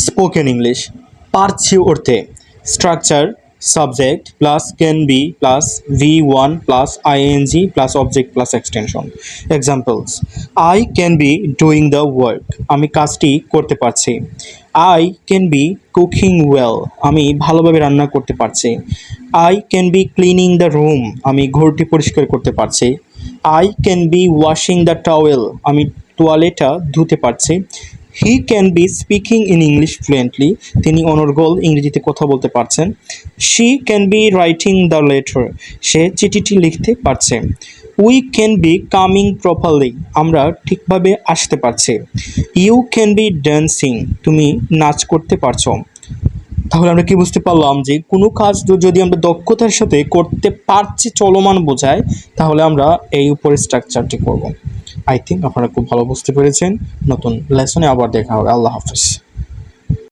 Spoken English পারছি অর্থে structure subject plus can be plus V1 plus ING plus object plus extension. Examples: I can be doing the work, আমি কাজটি করতে পারছি। I can be cooking well, আমি ভালোভাবে রান্না করতে পারছি। I can be cleaning the room, আমি ঘরটি পরিষ্কার করতে পারছি। I can be washing the towel, আমি তোয়ালেটা ধুতে পারছি। He can be speaking in English fluently, তিনি অনর্গল ইংরেজিতে কথা বলতে পারছেন। She can be writing the letter, সে চিঠিটি লিখতে পারছে। We can be coming properly, আমরা ঠিকভাবে আসতে পারছি। ইউ ক্যান বি ড্যান্সিং, তুমি নাচ করতে পারছো। তাহলে আমরা কি বুঝতে পারলাম যে কোনো কাজ যদি আমরা দক্ষতার সাথে করতে পারছি চলমান বোঝায়, তাহলে আমরা এই উপরে স্ট্রাকচারটি করব। আই থিঙ্ক আপনারা খুব ভালো বুঝতে পেরেছেন। নতুন লেসনে আবার দেখা হবে। আল্লাহ হাফেজ।